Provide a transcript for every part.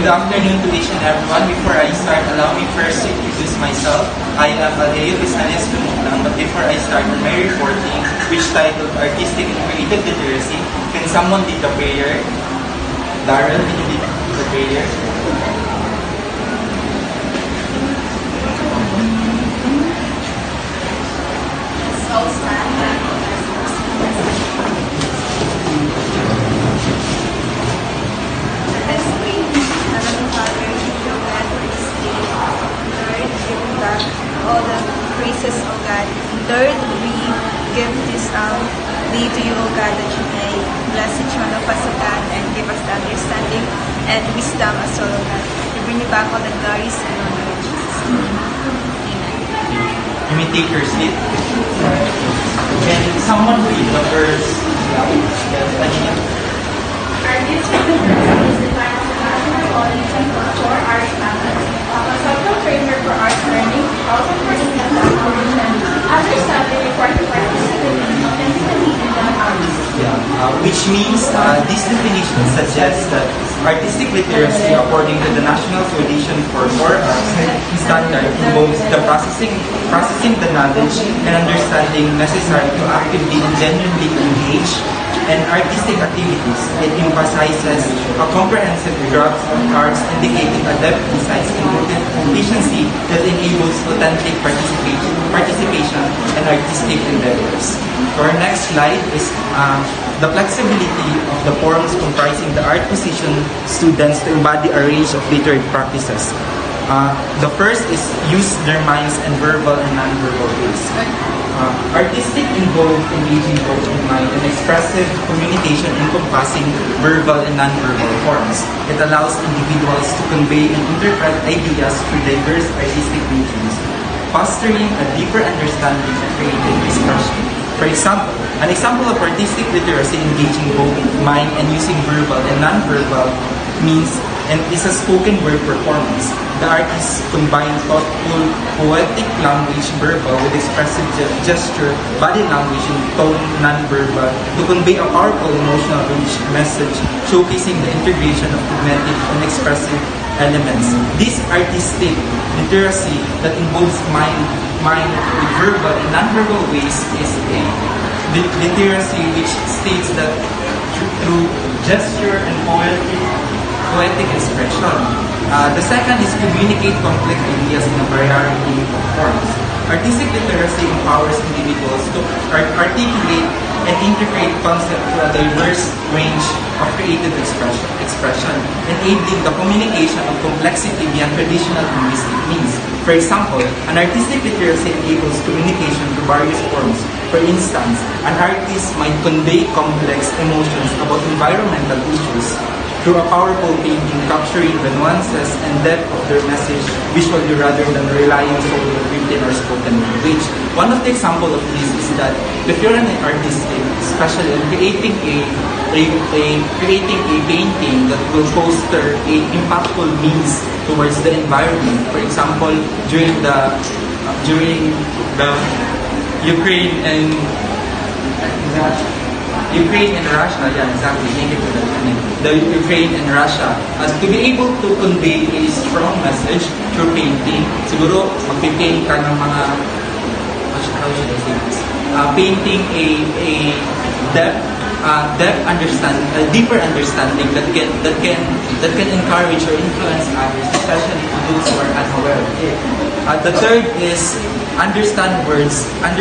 Good afternoon to each and everyone. Before I start, allow me first to introduce myself. I am Aleo Bisanias Lumutang, but before I start on my reporting, which titled Artistic and Creative Literacy, can someone lead the prayer? Darrell, can you lead the prayer? All stand. Let's pray. Heavenly Father, we feel glad for this day. Lord, giving back all the praises, O God. Lord, we give this day to you, O God, that you may bless each one of us, O God, and give us the understanding and wisdom as well, O God. We bring you back all the glories and honor in Jesus' name. Amen. You may take your seat. Can someone read the verse? Yes, Artistic literacy is defined as a national policy for arts methods, a conceptual framework for arts learning, also for in-depth application, understanding important participation authentically in the arts. Which means this definition suggests that artistic literacy, according to the National Coalition for Arts standard, involves the processing the knowledge and understanding necessary to actively and genuinely engage in artistic activities. It emphasizes a comprehensive grasp of arts, indicating a depth, insights, and efficiency that enables authentic participation in artistic endeavors. So our next slide is the flexibility of the forms comprising the art position students to embody a range of literary practices. The first is use their minds in verbal and non-verbal ways. Artistic involves engaging both in mind and expressive communication encompassing verbal and non-verbal forms. It allows individuals to convey and interpret ideas through diverse artistic mediums, fostering a deeper understanding of creative expression. For example, an example of artistic literacy engaging both mind and using verbal and non-verbal means and is a spoken word performance. The artist combines thoughtful, poetic language, verbal, with expressive gesture, body language, and tone, non-verbal, to convey a powerful emotional rich message, showcasing the integration of cognitive and expressive elements. This artistic literacy that involves mind with verbal and non-verbal ways is a literacy which states that through gesture and poetic expression. The second is communicate complex ideas in a variety of forms. Artistic literacy empowers individuals to articulate and integrate concepts through a diverse range of creative expression, enabling the communication of complexity beyond traditional linguistic means. For example, an artistic literacy enables communication through various forms. For instance, an artist might convey complex emotions about environmental issues through a powerful painting capturing the nuances and depth of their message visually rather than relying solely on written or spoken language. One of the examples of this is that if you're an artist, especially in creating a painting that will foster a impactful means towards the environment. For example, during the Ukraine and Russia, yeah, exactly. Thank you for that. The Ukraine and Russia, to be able to convey a strong message through painting, siguro magpipaint ka ng mga, how should I say this? Painting a deeper understanding that can encourage or influence others, especially those who are unaware of it. The third is understand words and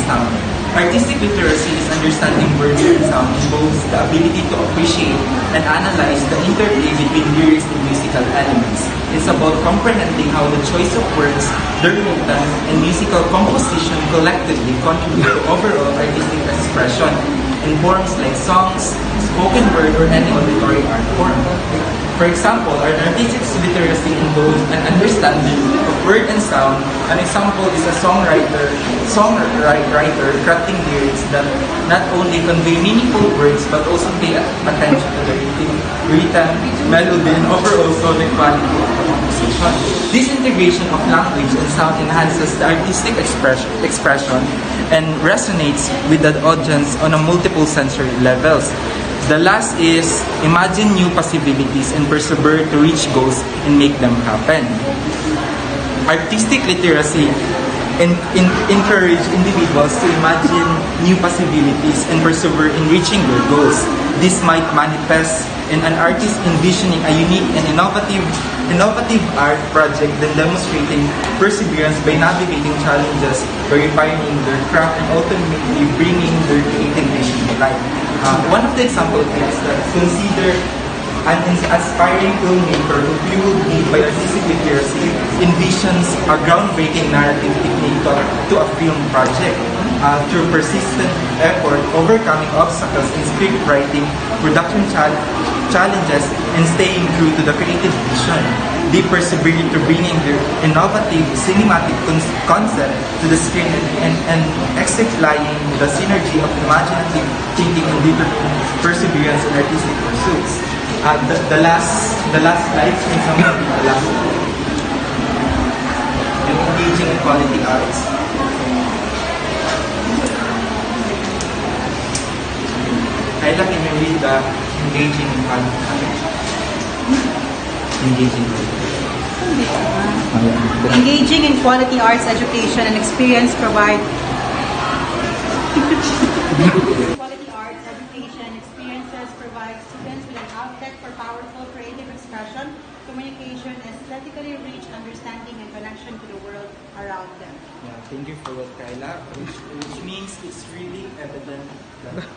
sound. Artistic literacy is understanding words and sound involves the ability to appreciate and analyze the interplay between lyrics and musical elements. It's about comprehending how the choice of words, their rhythm, and musical composition collectively contribute to overall artistic expression in forms like songs, spoken word, or any auditory art form. For example, our artistic literacy involves an understanding of word and sound. An example is a songwriter crafting lyrics that not only convey meaningful words but also pay attention to the rhythm, melody, and overall sonic quality of the composition. This integration of language and sound enhances the artistic expression and resonates with the audience on a multiple sensory levels. The last is imagine new possibilities and persevere to reach goals and make them happen. Artistic literacy encourage individuals to imagine new possibilities and persevere in reaching their goals. This might manifest in an artist envisioning a unique and innovative art project, then demonstrating perseverance by navigating challenges, by refining their craft, and ultimately bringing their creative vision to life. One of the examples is that consider an aspiring filmmaker who fueled me by artistic literacy envisions a groundbreaking narrative technique to a film project. Through persistent effort, overcoming obstacles in script writing, production challenges, and staying true to the creative vision, they persevered to bringing their innovative cinematic concept to the screen and exemplifying the synergy of imaginative thinking and determined perseverance in artistic pursuits. The last slide is something the last yung engaging in quality arts. Kailan can you read the engaging in quality arts? Engaging in quality arts education and experience provide quality arts education and experiences provide students with an outlet for powerful creative expression, communication, aesthetically rich understanding and connection to the world around them. Yeah, thank you for that, Kyla. Which means it's really evident that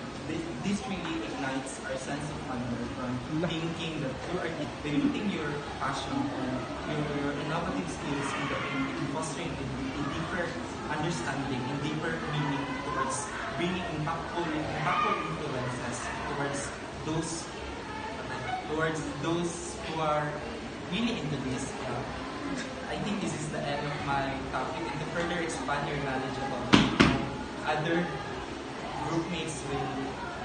this really ignites our sense of wonder from thinking that you are diluting your passion and your innovative skills in fostering a deeper understanding and deeper meaning towards bringing impactful influences towards those who are really into this. I think this is the end of my topic, and to further expand your knowledge about it, other groupmates will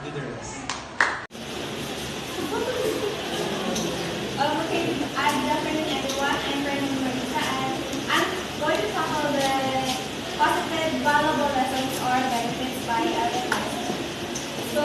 do the rest. Okay, good afternoon everyone. I'm Brennan Marisa and I'm going to tackle the positive valuable lessons or benefits by advertising. So,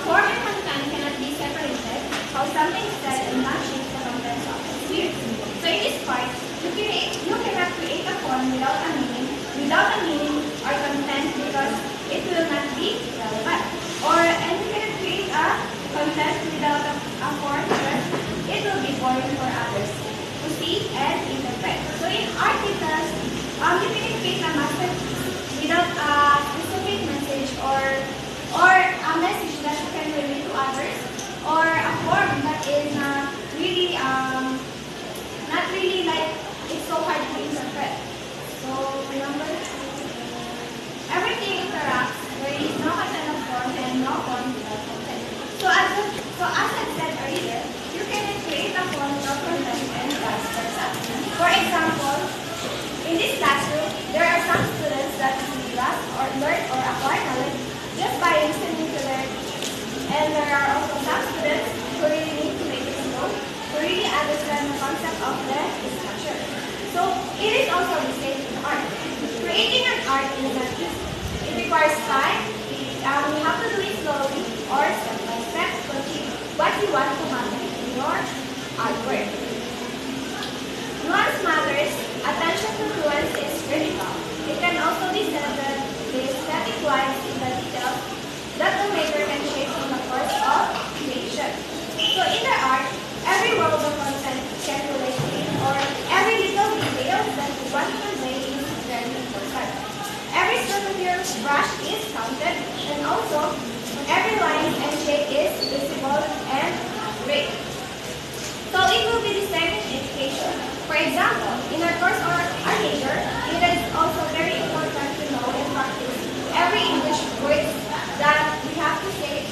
form and content cannot be separated. How something is said and not shapes the content of the experience. So in this part, you cannot create a form without a meaning or content because it will not be relevant. And you cannot create a content without a form because it will be boring for others to see and interpret. So in art details, you can create a masterpiece without a specific message or a message that you can relate to others, or a form that is not really like it's so hard to interpret. So remember, everything interacts. There is no content of form and no form without content. So as I said earlier, you can create a form without content and vice versa. For example, in this classroom, there are some students that grasp or learn or acquire knowledge just by listening to their teachers. And there are also some students who really need to make it slow to really understand the concept of the structure. So it is also the same in art. Creating an art is not easy. It requires time. You have to do it slowly or step by step to achieve what you want to happen in your artwork. Nuance matters. Attention to nuance is critical. It can also be said that the aesthetic lies in the details that the maker can shape in the course of creation. So in the art, every word of content can relate to it, or every little detail that you want to convey is very important. Every stroke of your brush is counted, and also every line and shape is visible and great. So it will be the same in education. For example, in our course or our major, it is also very important to know and practice every English word that we have to say,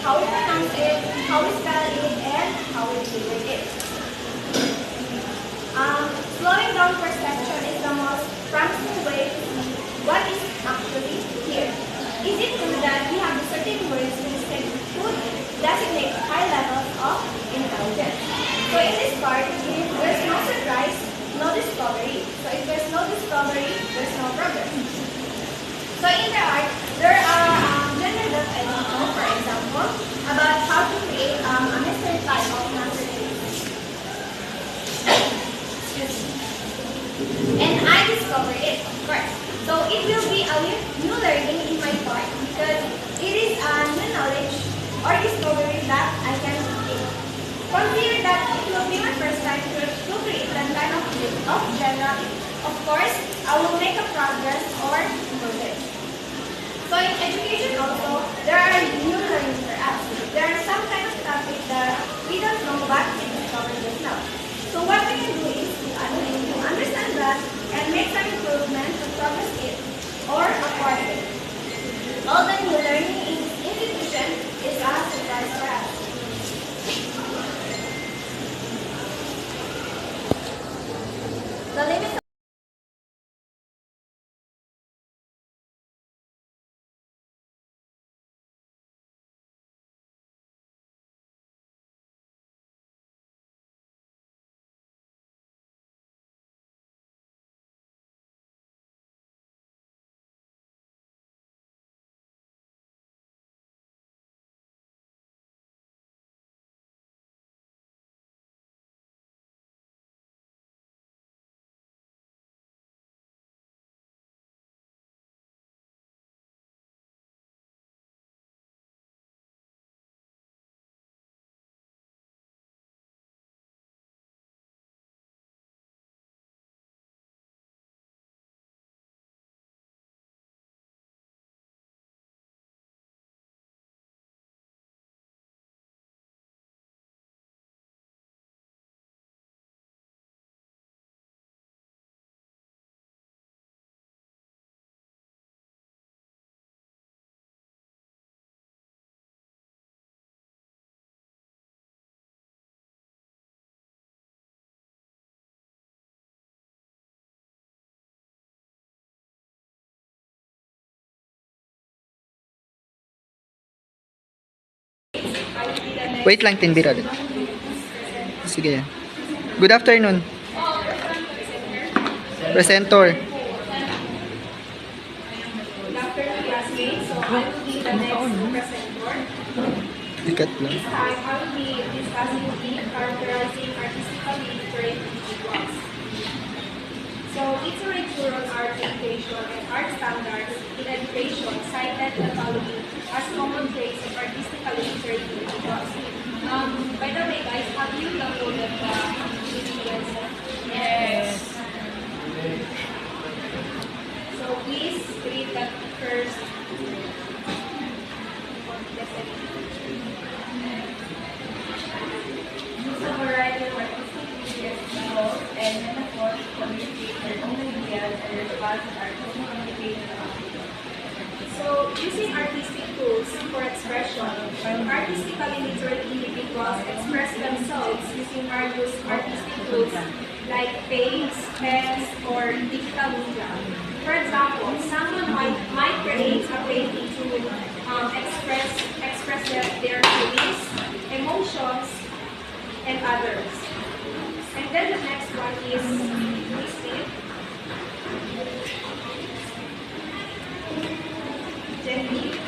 how we pronounce it, how we spell it, and how we deliver it. Slowing down perception is the most promising way to see what is actually here. Is it true that we have certain words that could designate high levels of intelligence? So in this part, there's no surprise, no discovery. So of General A. Of course, I will make a progress or improve it. So in education also, there are new learning for us. There are some kind of topics that we don't know but we discover just now. So what we can do is to understand that and make some improvements to progress it or acquire it. All the new learning in this institution is a surprise for us. The limits Wait lang, Tinbir ulit. Sige. Good afternoon. Presenter. Good afternoon, classmates. So I will be the next presenter. Ikat lang. This time, I will be discussing the characterizing artistically literate individuals. So, literature on art education and art standards in education cited the following as common traits of artistically literate individuals. By the way, guys, have you downloaded the influencer? Yes. So, please read that first. Use a variety of artistic mediums, symbols, and metaphors to communicate their own ideas and response to artistic communication activities. So, using artistic tools for expression, artistically literate individuals express themselves using various artistic tools like paints, pens, or digital media. For example, someone might create a painting to express their feelings, emotions, and others. And then the next one is listed. Technique.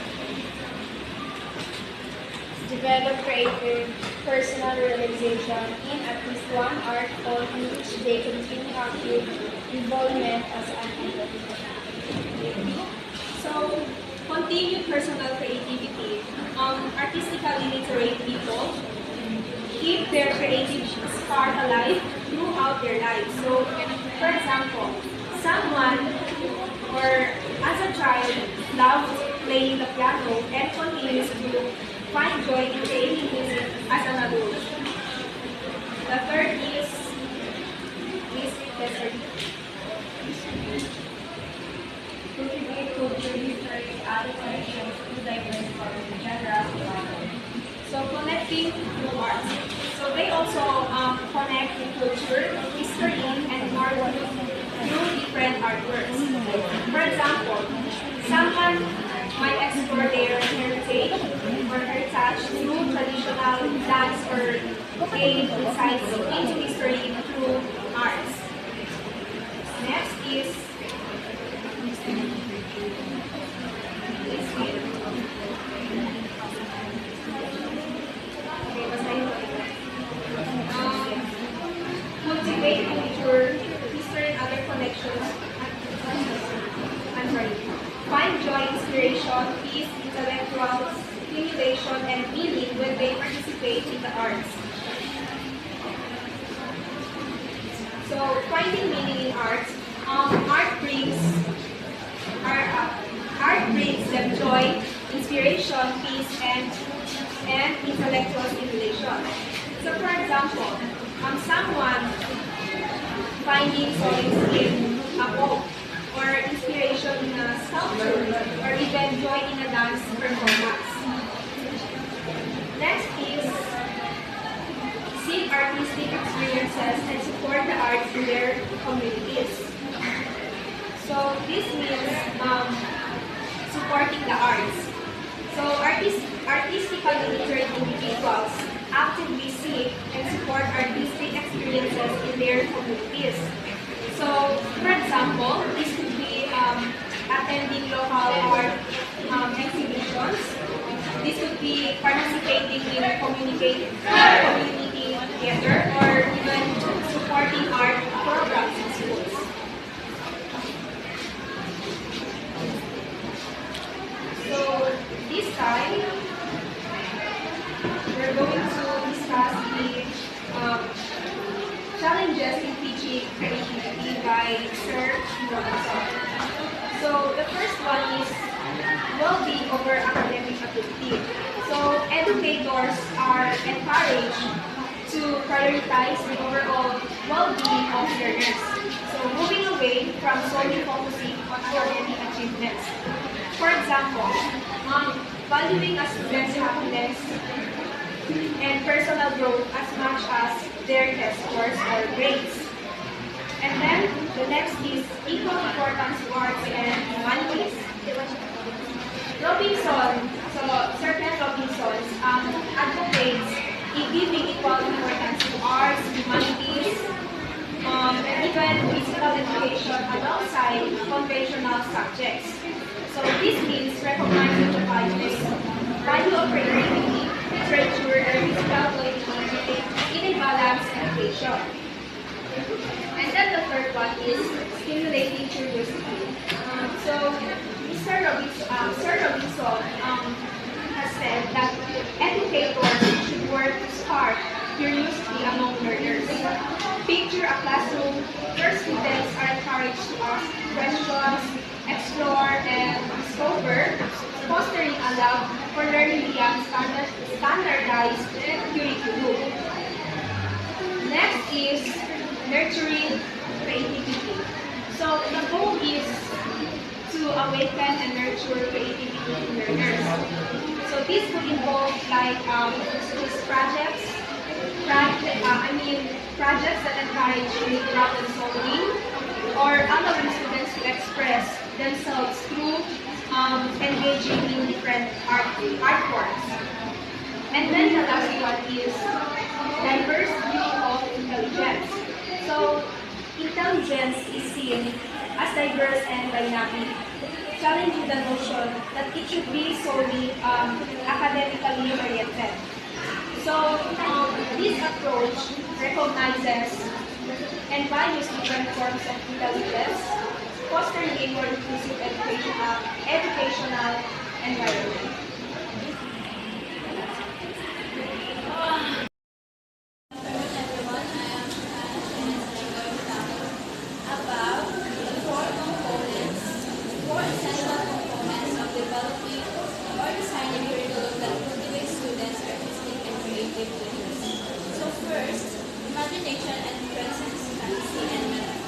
Develop creative personal realization in at least one art form in which they continue active involvement as an individual. So, continued personal creativity. Artistically literate people keep their creative spark alive throughout their lives. So, for example, someone or as a child loved playing the piano and continues to find joy in creating music as an adult. The third is cultivate culture, history, other connections to diverse forms of general. So connecting through art. So they also connect with culture, history, and moral through different artworks. For example, someone might explore their heritage through traditional dance or gain insights into history through arts. Next is cultivate culture, history, and other connections. I'm sorry. Find joy, inspiration, peace, intellectual stimulation, and meaning when they participate in the arts. So So finding meaning in art, art brings them joy, inspiration, peace, and intellectual stimulation. So for example, someone finding solace in a book or inspiration in a sculpture or even joy in a dance performance. Next is seek artistic experiences and support the arts in their communities. So this means supporting the arts. So artistically literate individuals actively seek and support artistic experiences in their communities. So, for example, this could be attending local art exhibitions. This could be participating in community theater or even supporting art programs in schools. So, this time, we're going to discuss the challenges in teaching creativity by Sir Robinson. So the first one is well-being over academic ability. So educators are encouraged to prioritize the overall well-being of learners. So moving away from solely focusing on academic achievements. For example, valuing a student's happiness and personal growth as much as their test scores or grades. And then the next is equal importance to arts and humanities. Sir Ken Robinson advocates in giving equal importance to arts, humanities, and even physical education alongside conventional subjects. So this means recognizing the value of creativity, literature, and physical activity in a balanced education. And then the third one is stimulating curiosity. Sir Robinson has said that educators should work to spark curiosity among learners. Picture a classroom where students are encouraged to ask questions, explore, and discover, fostering a love for learning beyond standardized curriculum. Next is nurturing creativity. So the goal is to awaken and nurture creativity in learners. So this would involve like projects that encourage creative problem solving or allowing students to express themselves through engaging in different art forms. And then the last one is diverse view of intelligence. So intelligence is seen as diverse and dynamic, challenging the notion that it should be solely academically oriented. So this approach recognizes and values different forms of intelligence, fostering a more inclusive educational environment. Imagination and consistency and method.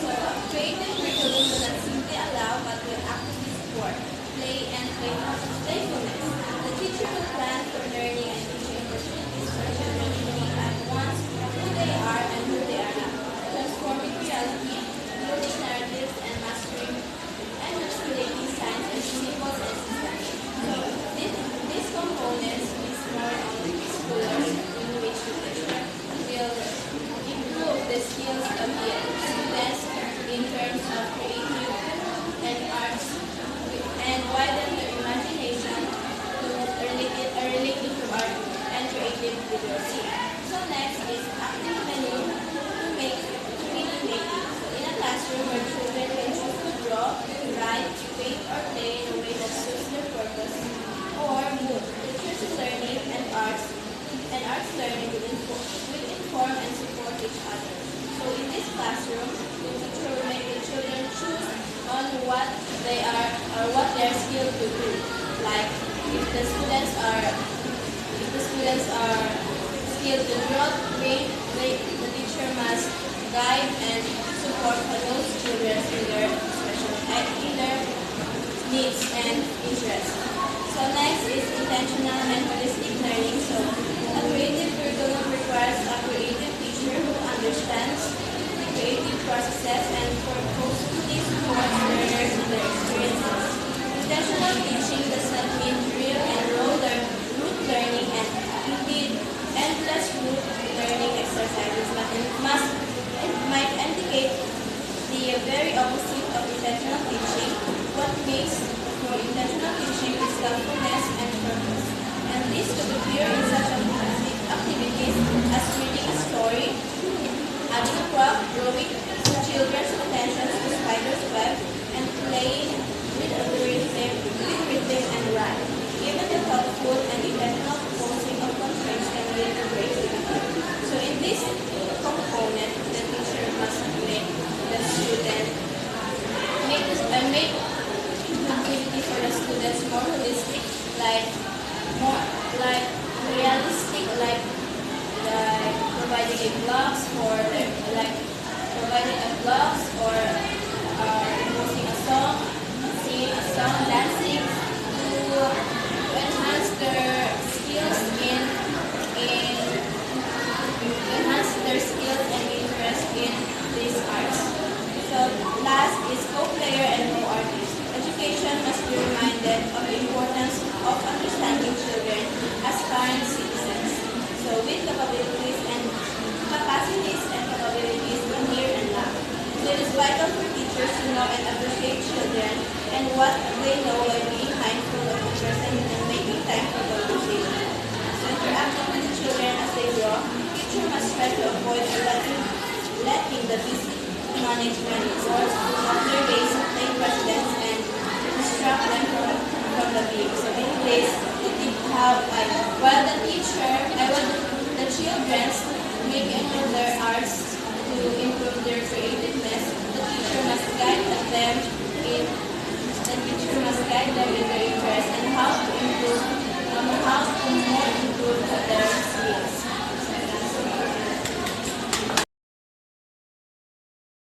So, creative curriculum will not simply allow but will actively support play and playfulness. The teacher will plan for learning and teaching opportunities for children to be at once who they are and who they are not, transforming reality, building narratives, and mastering and manipulating science and symbols and systems. So, these components is more on the schoolers in which the teacher will improve the skills of the students in terms of creative and arts and widen their imagination to relating to art and creative literacy. So next is active menu to make meaning making. So in a classroom where children can choose to draw, write, paint, or play in a way that suits their purpose or mood. Literacy learning and arts learning will inform and support each other. So in this class, what they are or what they are skilled to do. Like if the students are skilled to draw, read, the teacher must guide and support those children in their needs and interests. So next is intentional and holistic learning. So a creative curriculum requires a creative teacher who understands the creative processes and purposefully supports learners in their experiences. Intentional teaching does not mean drill and rote learning and indeed endless rote learning exercises, but it might indicate the very opposite of intentional teaching. What makes for intentional teaching is thoughtfulness and purpose. And this could appear in such activities as reading a story, adding a craft, drawing children's attention to spider's web, and playing with rhythm and rhyme. Even the thoughtful and intentional proposing of constraints can lead to creativity. So in this component, the teacher must make the student make activity for the students more holistic, more like realistic, like providing a blocks for providing a blocks or composing a song, singing a song, dancing to enhance their skills and interest in these arts. So last is co-player and co-artist. Education must be reminded of the importance of understanding children as current citizens. So with capacities and capabilities in here and now. So it is vital for teachers to know and appreciate children and what they know while being mindful of the person and making time for conversation. So interacting with the children as they grow, teacher must try to avoid letting the busy management source of their base play presidents and distract them from the game. So in this, while the children make their arts to improve their creativity